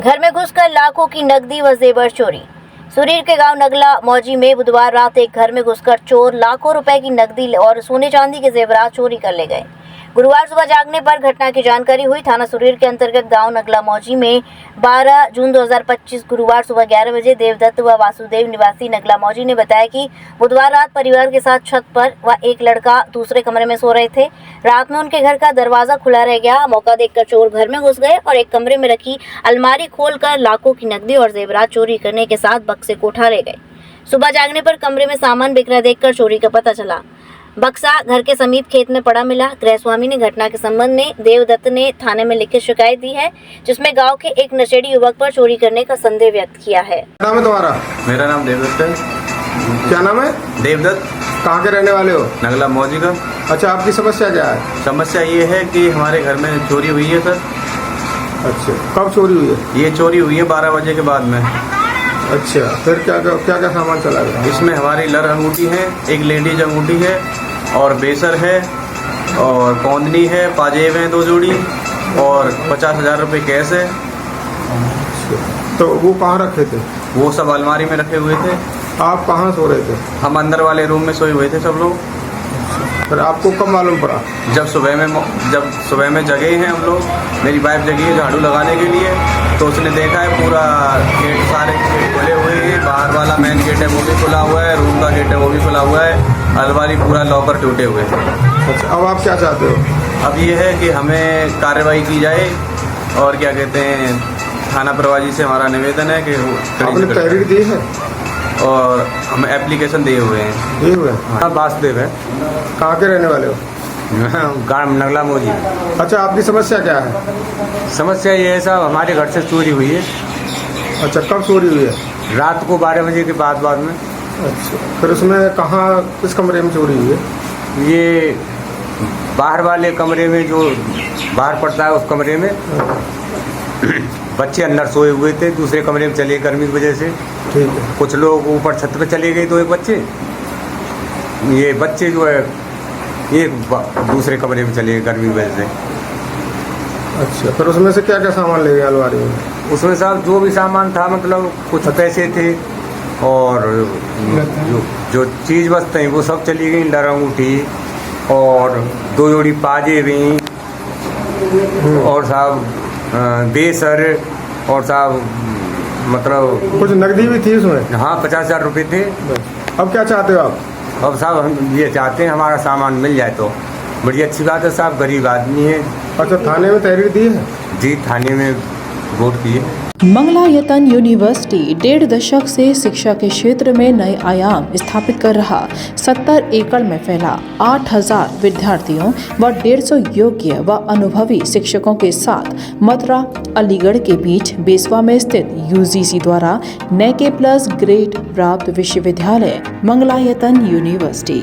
घर में घुसकर लाखों की नकदी व जेवर चोरी। सुरीर के गांव नगला मौजी में बुधवार रात एक घर में घुसकर चोर लाखों रुपए की नकदी और सोने चांदी के जेवरात चोरी कर ले गए। गुरुवार सुबह जागने पर घटना की जानकारी हुई। थाना सुरीर के अंतर्गत गांव नगला मौजी में 12 जून 2025 गुरुवार सुबह 11 बजे देवदत्त व वासुदेव निवासी नगला मौजी ने बताया कि बुधवार रात परिवार के साथ छत पर व एक लड़का दूसरे कमरे में सो रहे थे। रात में उनके घर का दरवाजा खुला रह गया। मौका देखकर चोर घर में घुस गए और एक कमरे में रखी अलमारी खोलकर लाखों की नकदी और जेवरात चोरी करने के साथ बक्से को उठा ले गए। सुबह जागने पर कमरे में सामान बिखरा देखकर चोरी का पता चला। बक्सा घर के समीप खेत में पड़ा मिला। गृहस्वामी ने घटना के संबंध में देवदत्त ने थाने में लिखित शिकायत दी है, जिसमें गांव के एक नशेड़ी युवक पर चोरी करने का संदेह व्यक्त किया है। क्या नाम है तुम्हारा? मेरा नाम देवदत्त है। क्या नाम है? देवदत्त। कहाँ के रहने वाले हो? नगला मौजी का। अच्छा, आपकी समस्या क्या है? समस्या ये है कि हमारे घर में चोरी हुई है सर। अच्छा, कब चोरी हुई है? ये चोरी हुई है 12 बजे के बाद में। अच्छा, फिर क्या क्या सामान चला गया? इसमें हमारी लर अंगूठी है, एक लेडीज अंगूठी है और बेसर है और कौंदनी है, पाजेब हैं 2 जोड़ी और 50,000 रुपये कैश है। तो वो कहाँ रखे थे? वो सब अलमारी में रखे हुए थे। आप कहाँ सो रहे थे? हम अंदर वाले रूम में सोए हुए थे सब लोग। फिर आपको कब मालूम पड़ा? जब सुबह में जगे हैं हम लोग, मेरी वाइफ जगी है झाड़ू लगाने के लिए, तो उसने देखा है पूरा गेट, सारे गेट खुले हुए हैं। बाहर वाला मेन गेट है वो भी खुला हुआ है, रूम का गेट है वो भी खुला हुआ है, अलमारी पूरा लॉकर टूटे हुए हैं। अच्छा, अब आप क्या चाहते हो? अब ये है कि हमें कार्रवाई की जाए और क्या कहते हैं, थाना प्रभारी से हमारा निवेदन है कि आपने तहरीर दी है और हम एप्लीकेशन दिए हुए हैं। दिए हुए? हाँ, वासुदेव है। कहाँ के रहने वाले हो? गाँव नगला मौजी। अच्छा, आपकी समस्या क्या है? समस्या ये है साहब, हमारे घर से चोरी हुई है। अच्छा, कब चोरी हुई है? रात को 12 बजे के बाद में। अच्छा, फिर उसमें कहाँ, किस कमरे में चोरी हुई है? ये बाहर वाले कमरे में, जो बाहर पड़ता है उस कमरे में। बच्चे अंदर सोए हुए थे, दूसरे कमरे में चले गर्मी की वजह से। ठीक है। कुछ लोग ऊपर छत पे चले गए, 2 बच्चे। ये बच्चे जो है एक दूसरे कमरे में चले गए गर्मी की वजह से। अच्छा, फिर उसमें से क्या क्या सामान ले गए अलमारी में? उसमें साहब जो भी सामान था, मतलब कुछ पैसे थे और जो चीज़ वस्तुएं वो सब चली गई। लर अंगूठी और 2 जोड़ी पाजे भी और साहब बेसर और साहब मतलब कुछ नकदी भी थी उसमें? हाँ, 50,000 रुपये थे। अब क्या चाहते हो आप? अब साहब हम ये चाहते हैं हमारा सामान मिल जाए तो बड़ी अच्छी बात है साहब, गरीब आदमी है। अच्छा, थाने में तहरीर दी है? जी, थाने में वोट किए। मंगलायतन यूनिवर्सिटी 1.5 दशक से शिक्षा के क्षेत्र में नए आयाम स्थापित कर रहा। 70 एकड़ में फैला 8,000 विद्यार्थियों व 150 योग्य व अनुभवी शिक्षकों के साथ मथुरा अलीगढ़ के बीच बेसवा में स्थित UGC द्वारा NAC+ ग्रेड प्राप्त विश्वविद्यालय मंगलायतन यूनिवर्सिटी।